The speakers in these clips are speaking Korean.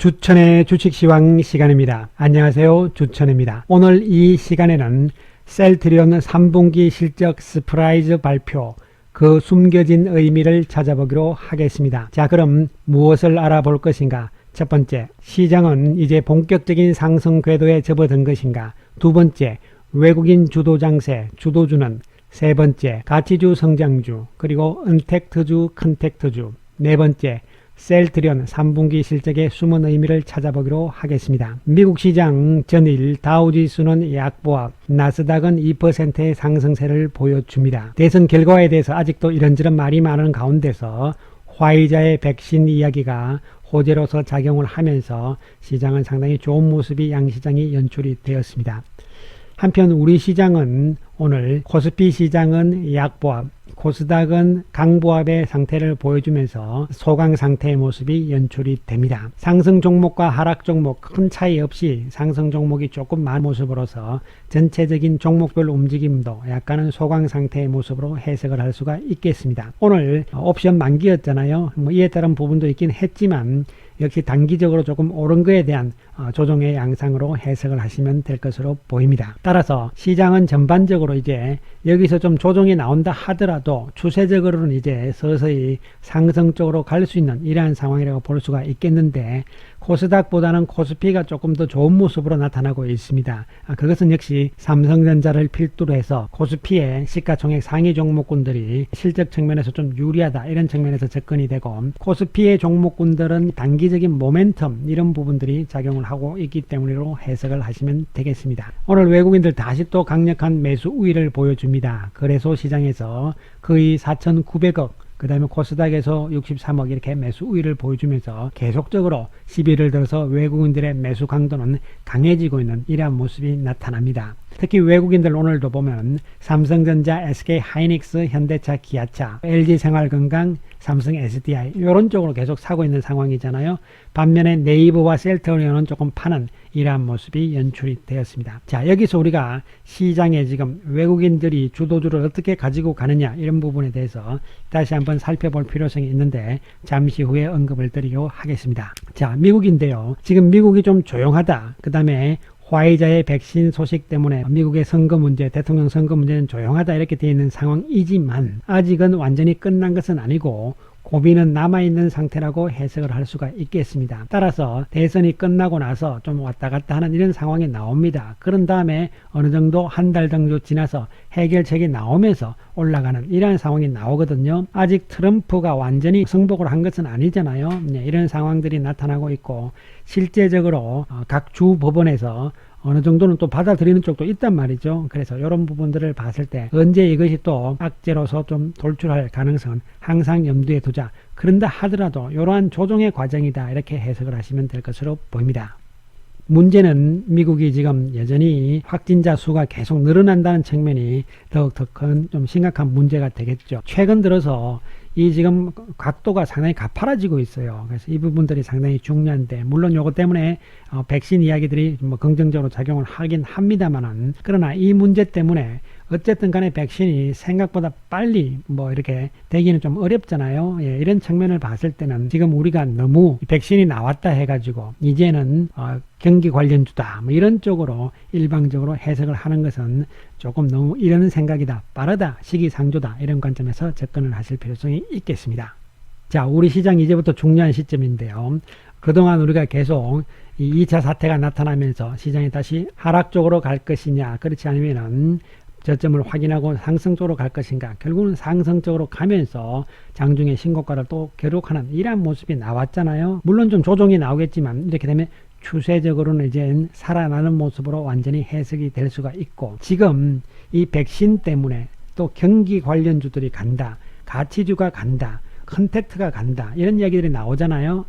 주천의 주식시황 시간입니다. 안녕하세요. 주천입니다. 오늘 이 시간에는 셀트리온 3분기 실적 서프라이즈 발표, 그 숨겨진 의미를 찾아보기로 하겠습니다. 자, 그럼 무엇을 알아볼 것인가? 첫 번째, 시장은 이제 본격적인 상승 궤도에 접어든 것인가? 두 번째, 외국인 주도 장세, 주도주는? 세 번째, 가치주 성장주, 그리고 은택트주, 컨택트주. 네 번째, 셀트리온 3분기 실적의 숨은 의미를 찾아보기로 하겠습니다. 미국 시장 전일 다우지수는 약보합, 나스닥은 2%의 상승세를 보여줍니다. 대선 결과에 대해서 아직도 이런저런 말이 많은 가운데서 화이자의 백신 이야기가 호재로서 작용을 하면서 시장은 상당히 좋은 모습이 양시장이 연출이 되었습니다. 한편 우리 시장은 오늘 코스피 시장은 약보합, 코스닥은 강보합의 상태를 보여주면서 소강 상태의 모습이 연출이 됩니다. 상승 종목과 하락 종목 큰 차이 없이 상승 종목이 조금 많은 모습으로서 전체적인 종목별 움직임도 약간은 소강 상태의 모습으로 해석을 할 수가 있겠습니다. 오늘 옵션 만기였잖아요. 이에 따른 부분도 있긴 했지만 역시 단기적으로 조금 오른 거에 대한 조정의 양상으로 해석을 하시면 될 것으로 보입니다. 따라서 시장은 전반적으로 이제 여기서 좀 조정이 나온다 하더라도 추세적으로는 이제 서서히 상승 쪽으로 갈 수 있는 이러한 상황이라고 볼 수가 있겠는데, 코스닥보다는 코스피가 조금 더 좋은 모습으로 나타나고 있습니다. 그것은 역시 삼성전자를 필두로 해서 코스피의 시가총액 상위 종목군들이 실적 측면에서 좀 유리하다, 이런 측면에서 접근이 되고, 코스피의 종목군들은 단기적인 모멘텀 이런 부분들이 작용을 하고 있기 때문으로 해석을 하시면 되겠습니다. 오늘 외국인들 다시 또 강력한 매수 우위를 보여줍니다. 거래소 시장에서 거의 4,900억, 그 다음에 코스닥에서 63억 이렇게 매수 우위를 보여주면서 계속적으로 11월 들어서 외국인들의 매수 강도는 강해지고 있는 이러한 모습이 나타납니다. 특히 외국인들 오늘도 보면 삼성전자, SK하이닉스, 현대차, 기아차, LG생활건강, 삼성 SDI 이런 쪽으로 계속 사고 있는 상황이잖아요. 반면에 네이버와 셀트리온은 조금 파는 이러한 모습이 연출이 되었습니다. 자, 여기서 우리가 시장에 지금 외국인들이 주도주를 어떻게 가지고 가느냐 이런 부분에 대해서 다시 한번 살펴볼 필요성이 있는데 잠시 후에 언급을 드리려고 하겠습니다. 자, 미국인데요. 지금 미국이 좀 조용하다. 그 다음에 화이자의 백신 소식 때문에 미국의 선거 문제, 대통령 선거 문제는 조용하다 이렇게 되어 있는 상황이지만 아직은 완전히 끝난 것은 아니고 고비는 남아있는 상태라고 해석을 할 수가 있겠습니다. 따라서 대선이 끝나고 나서 좀 왔다 갔다 하는 이런 상황이 나옵니다. 그런 다음에 어느 정도 한 달 정도 지나서 해결책이 나오면서 올라가는 이런 상황이 나오거든요. 아직 트럼프가 완전히 승복을 한 것은 아니잖아요. 이런 상황들이 나타나고 있고, 실제적으로 각 주 법원에서 어느 정도는 또 받아들이는 쪽도 있단 말이죠. 그래서 이런 부분들을 봤을 때 언제 이것이 또 악재로서 좀 돌출할 가능성은 항상 염두에 두자. 그런다 하더라도 이러한 조정의 과정이다 이렇게 해석을 하시면 될 것으로 보입니다. 문제는 미국이 지금 여전히 확진자 수가 계속 늘어난다는 측면이 더욱더 큰 좀 심각한 문제가 되겠죠. 최근 들어서 이 지금 각도가 상당히 가파라지고 있어요. 그래서 이 부분들이 상당히 중요한데, 물론 요거 때문에 백신 이야기들이 뭐 긍정적으로 작용을 하긴 합니다만은, 그러나 이 문제 때문에 어쨌든 간에 백신이 생각보다 빨리 뭐 이렇게 되기는 좀 어렵잖아요. 예, 이런 측면을 봤을 때는 지금 우리가 너무 백신이 나왔다 해가지고 이제는 경기 관련주다 뭐 이런 쪽으로 일방적으로 해석을 하는 것은 조금 너무 이러는 생각이다, 빠르다, 시기상조다 이런 관점에서 접근을 하실 필요성이 있겠습니다. 자, 우리 시장 이제부터 중요한 시점인데요. 그동안 우리가 계속 이 2차 사태가 나타나면서 시장이 다시 하락 쪽으로 갈 것이냐, 그렇지 않으면은 저점을 확인하고 상승 쪽으로 갈 것인가, 결국은 상승 쪽으로 가면서 장중에 신고가를 또 기록하는 이러한 모습이 나왔잖아요. 물론 좀 조정이 나오겠지만 이렇게 되면 추세적으로는 이제 살아나는 모습으로 완전히 해석이 될 수가 있고, 지금 이 백신 때문에 또 경기 관련주들이 간다, 가치주가 간다, 컨택트가 간다 이런 이야기들이 나오잖아요.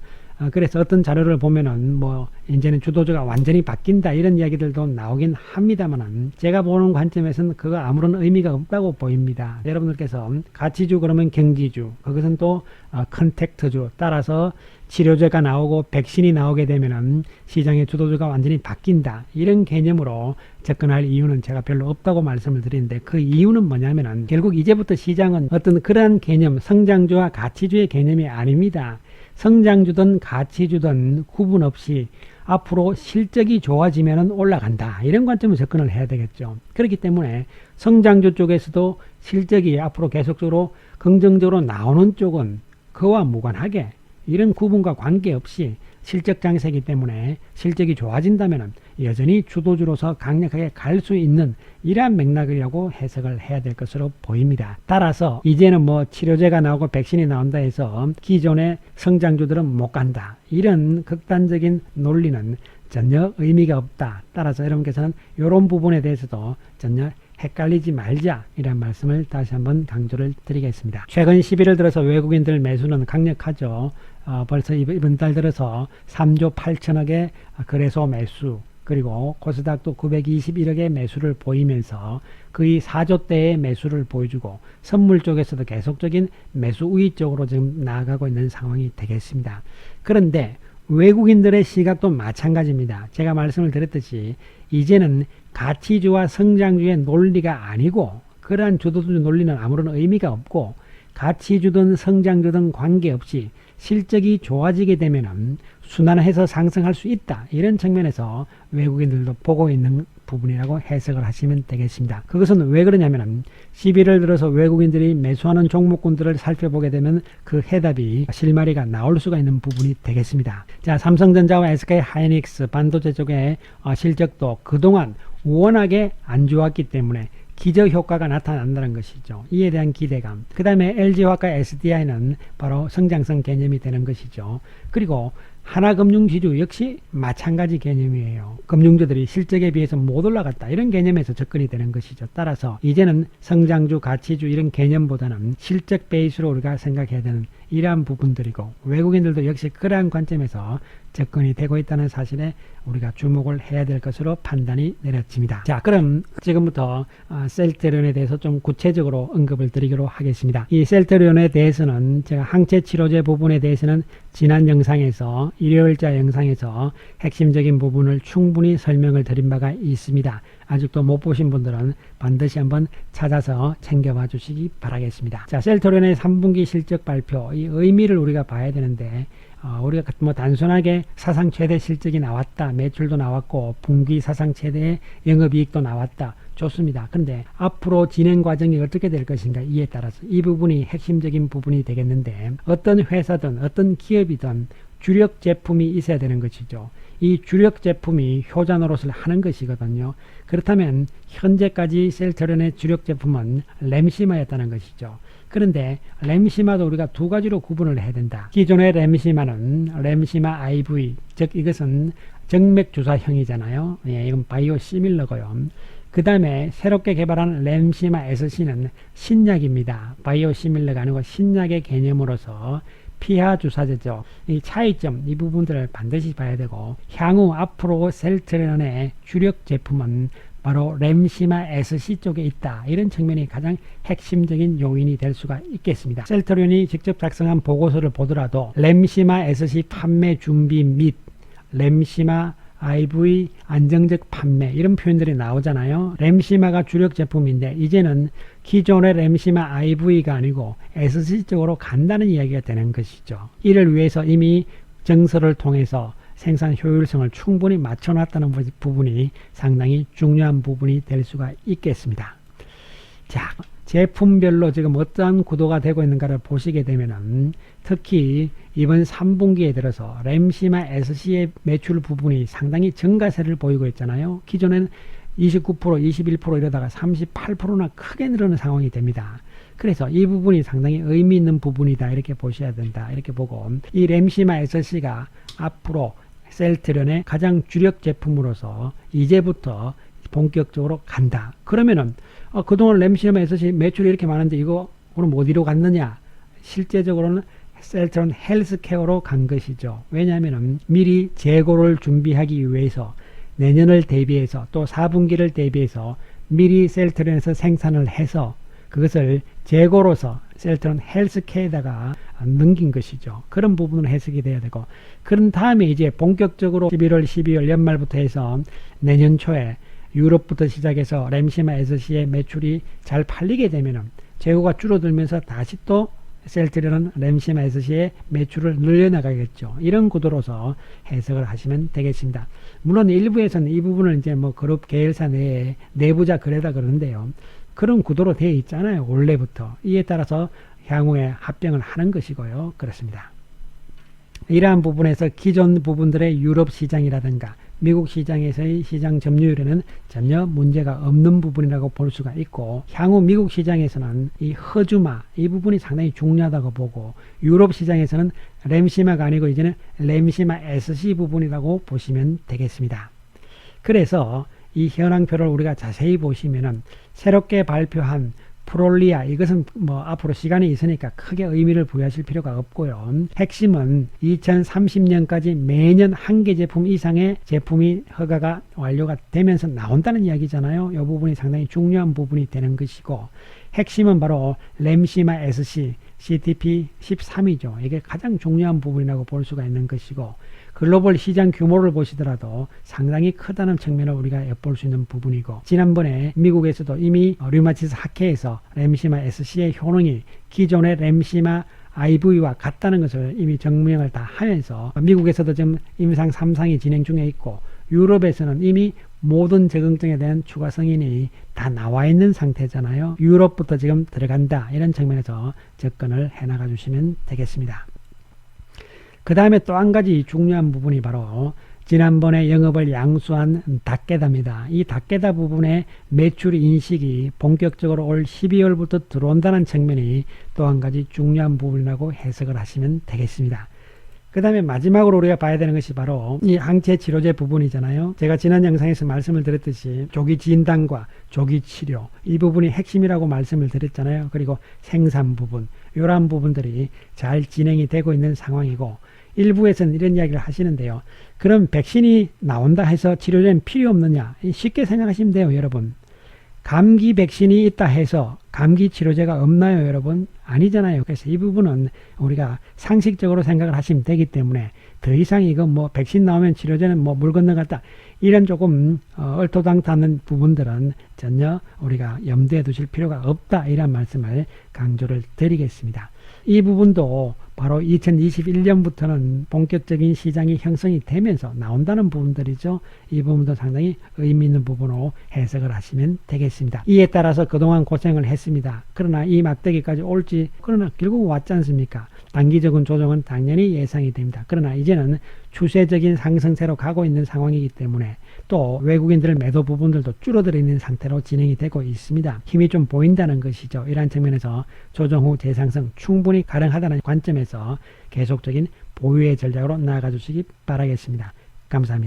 그래서 어떤 자료를 보면은 뭐 이제는 주도주가 완전히 바뀐다 이런 이야기들도 나오긴 합니다만, 제가 보는 관점에서는 그거 아무런 의미가 없다고 보입니다. 여러분들께서 가치주 그러면 경기주, 그것은 또 컨택트주, 따라서 치료제가 나오고 백신이 나오게 되면은 시장의 주도주가 완전히 바뀐다 이런 개념으로 접근할 이유는 제가 별로 없다고 말씀을 드리는데, 그 이유는 뭐냐면은 결국 이제부터 시장은 어떤 그러한 개념, 성장주와 가치주의 개념이 아닙니다. 성장주든 가치주든 구분 없이 앞으로 실적이 좋아지면 올라간다. 이런 관점으로 접근을 해야 되겠죠. 그렇기 때문에 성장주 쪽에서도 실적이 앞으로 계속적으로 긍정적으로 나오는 쪽은 그와 무관하게 이런 구분과 관계없이 실적 장세이기 때문에 실적이 좋아진다면 여전히 주도주로서 강력하게 갈 수 있는 이러한 맥락이라고 해석을 해야 될 것으로 보입니다. 따라서 이제는 뭐 치료제가 나오고 백신이 나온다 해서 기존의 성장주들은 못 간다. 이런 극단적인 논리는 전혀 의미가 없다. 따라서 여러분께서는 이런 부분에 대해서도 전혀 헷갈리지 말자 이런 말씀을 다시 한번 강조를 드리겠습니다. 최근 11월 들어서 외국인들 매수는 강력하죠. 벌써 이번 달 들어서 3조 8천억의 거래소 매수 그리고 코스닥도 921억의 매수를 보이면서 거의 4조대의 매수를 보여주고 선물 쪽에서도 계속적인 매수 우위 쪽으로 지금 나아가고 있는 상황이 되겠습니다. 그런데 외국인들의 시각도 마찬가지입니다. 제가 말씀을 드렸듯이 이제는 가치주와 성장주의 논리가 아니고 그러한 주도주 논리는 아무런 의미가 없고 가치주든 성장주든 관계없이 실적이 좋아지게 되면 순환해서 상승할 수 있다. 이런 측면에서 외국인들도 보고 있는 부분이라고 해석을 하시면 되겠습니다. 그것은 왜 그러냐면 11월 들어서 외국인들이 매수하는 종목군들을 살펴보게 되면 그 해답이 실마리가 나올 수가 있는 부분이 되겠습니다. 자, 삼성전자와 SK 하이닉스 반도체 쪽의 실적도 그동안 워낙에 안 좋았기 때문에 기저효과가 나타난다는 것이죠. 이에 대한 기대감. 그 다음에 LG화학과 SDI는 바로 성장성 개념이 되는 것이죠. 그리고 하나금융지주 역시 마찬가지 개념이에요. 금융주들이 실적에 비해서 못 올라갔다. 이런 개념에서 접근이 되는 것이죠. 따라서 이제는 성장주, 가치주 이런 개념보다는 실적 베이스로 우리가 생각해야 되는 이러한 부분들이고 외국인들도 역시 그러한 관점에서 접근이 되고 있다는 사실에 우리가 주목을 해야 될 것으로 판단이 내려집니다. 자, 그럼 지금부터 셀트리온에 대해서 좀 구체적으로 언급을 드리도록 하겠습니다. 이 셀트리온에 대해서는 제가 항체 치료제 부분에 대해서는 지난 영상에서 일요일자 영상에서 핵심적인 부분을 충분히 설명을 드린 바가 있습니다. 아직도 못 보신 분들은 반드시 한번 찾아서 챙겨봐 주시기 바라겠습니다. 자, 셀트리온의 3분기 실적 발표, 이 의미를 우리가 봐야 되는데 우리가 뭐 단순하게 사상 최대 실적이 나왔다, 매출도 나왔고 분기 사상 최대의 영업이익도 나왔다, 좋습니다. 그런데 앞으로 진행 과정이 어떻게 될 것인가 이에 따라서 이 부분이 핵심적인 부분이 되겠는데 어떤 회사든 어떤 기업이든 주력 제품이 있어야 되는 것이죠. 이 주력 제품이 효자 노릇을 하는 것이거든요. 그렇다면 현재까지 셀트리온의 주력 제품은 램시마였다는 것이죠. 그런데 램시마도 우리가 두 가지로 구분을 해야 된다. 기존의 램시마는 램시마 IV, 즉 이것은 정맥주사형이잖아요. 예, 이건 바이오 시밀러고요. 그 다음에 새롭게 개발한 램시마 SC는 신약입니다. 바이오 시밀러가 아니고 신약의 개념으로서 피하 주사제죠. 이 차이점, 이 부분들을 반드시 봐야 되고 향후 앞으로 셀트리온의 주력 제품은 바로 램시마 SC 쪽에 있다. 이런 측면이 가장 핵심적인 요인이 될 수가 있겠습니다. 셀트리온이 직접 작성한 보고서를 보더라도 램시마 SC 판매 준비 및 램시마 IV 안정적 판매 이런 표현들이 나오잖아요. 램시마가 주력 제품인데 이제는 기존의 램시마 IV가 아니고 SC 쪽으로 간다는 이야기가 되는 것이죠. 이를 위해서 이미 정설을 통해서 생산 효율성을 충분히 맞춰놨다는 부분이 상당히 중요한 부분이 될 수가 있겠습니다. 자, 제품별로 지금 어떠한 구도가 되고 있는가를 보시게 되면은 특히 이번 3분기에 들어서 램시마 SC의 매출 부분이 상당히 증가세를 보이고 있잖아요. 기존에는 29%, 21% 이러다가 38%나 크게 늘어나는 상황이 됩니다. 그래서 이 부분이 상당히 의미 있는 부분이다 이렇게 보셔야 된다 이렇게 보고 이 램시마 SC가 앞으로 셀트리온의 가장 주력 제품으로서 이제부터 본격적으로 간다. 그러면은 그동안 램시마 SC 매출이 이렇게 많은데 이거 오늘 어디로 갔느냐? 실제적으로는 셀트리온 헬스케어로 간 것이죠. 왜냐하면 미리 재고를 준비하기 위해서 내년을 대비해서 또 4분기를 대비해서 미리 셀트리온에서 생산을 해서 그것을 재고로서 셀트리온 헬스케어에다가 넘긴 것이죠. 그런 부분은 해석이 돼야 되고 그런 다음에 이제 본격적으로 11월, 12월 연말부터 해서 내년 초에 유럽부터 시작해서 램시마 SC의 매출이 잘 팔리게 되면은 재고가 줄어들면서 다시 또 셀트리온, 램시마 SC의 매출을 늘려나가겠죠. 이런 구도로서 해석을 하시면 되겠습니다. 물론 일부에서는 이 부분을 이제 뭐 그룹 계열사 내에 내부자 거래다 그러는데요. 그런 구도로 되어 있잖아요. 원래부터. 이에 따라서 향후에 합병을 하는 것이고요. 그렇습니다. 이러한 부분에서 기존 부분들의 유럽 시장이라든가 미국 시장에서의 시장 점유율에는 전혀 문제가 없는 부분이라고 볼 수가 있고, 향후 미국 시장에서는 이 허주마 이 부분이 상당히 중요하다고 보고, 유럽 시장에서는 램시마가 아니고 이제는 램시마 SC 부분이라고 보시면 되겠습니다. 그래서 이 현황표를 우리가 자세히 보시면은 새롭게 발표한 프롤리아, 이것은 뭐 앞으로 시간이 있으니까 크게 의미를 부여하실 필요가 없고요. 핵심은 2030년까지 매년 한 개 제품 이상의 제품이 허가가 완료가 되면서 나온다는 이야기잖아요. 이 부분이 상당히 중요한 부분이 되는 것이고, 핵심은 바로 램시마 SC, CTP 13이죠. 이게 가장 중요한 부분이라고 볼 수가 있는 것이고, 글로벌 시장 규모를 보시더라도 상당히 크다는 측면을 우리가 엿볼 수 있는 부분이고, 지난번에 미국에서도 이미 류마티스 학회에서 램시마 SC의 효능이 기존의 램시마 IV와 같다는 것을 이미 증명을 다 하면서, 미국에서도 지금 임상 3상이 진행 중에 있고, 유럽에서는 이미 모든 적응증에 대한 추가 승인이 다 나와 있는 상태잖아요. 유럽부터 지금 들어간다, 이런 측면에서 접근을 해나가 주시면 되겠습니다. 그 다음에 또 한 가지 중요한 부분이 바로 지난번에 영업을 양수한 닥게다입니다. 이 닥게다 부분의 매출 인식이 본격적으로 올 12월부터 들어온다는 측면이 또 한 가지 중요한 부분이라고 해석을 하시면 되겠습니다. 그 다음에 마지막으로 우리가 봐야 되는 것이 바로 이 항체 치료제 부분이잖아요. 제가 지난 영상에서 말씀을 드렸듯이 조기 진단과 조기 치료, 이 부분이 핵심이라고 말씀을 드렸잖아요. 그리고 생산 부분, 이러한 부분들이 잘 진행이 되고 있는 상황이고, 일부에서는 이런 이야기를 하시는데요. 그럼 백신이 나온다 해서 치료제는 필요 없느냐? 쉽게 생각하시면 돼요, 여러분. 감기 백신이 있다 해서 감기 치료제가 없나요, 여러분? 아니잖아요. 그래서 이 부분은 우리가 상식적으로 생각을 하시면 되기 때문에, 더 이상 이거 뭐 백신 나오면 치료제는 뭐 물 건너갔다, 이런 조금 얼토당토하는 부분들은 전혀 우리가 염두에 두실 필요가 없다, 이런 말씀을 강조를 드리겠습니다. 이 부분도 바로 2021년부터는 본격적인 시장이 형성이 되면서 나온다는 부분들이죠. 이 부분도 상당히 의미 있는 부분으로 해석을 하시면 되겠습니다. 이에 따라서 그동안 고생을 했습니다. 그러나 이 막대기까지 올지, 그러나 결국 왔지 않습니까? 단기적인 조정은 당연히 예상이 됩니다. 그러나 이제는 추세적인 상승세로 가고 있는 상황이기 때문에, 또 외국인들 매도 부분들도 줄어들어 있는 상태로 진행이 되고 있습니다. 힘이 좀 보인다는 것이죠. 이러한 측면에서 조정 후 재상승 충분히 가능하다는 관점에서 계속적인 보유의 전략으로 나아가 주시기 바라겠습니다. 감사합니다.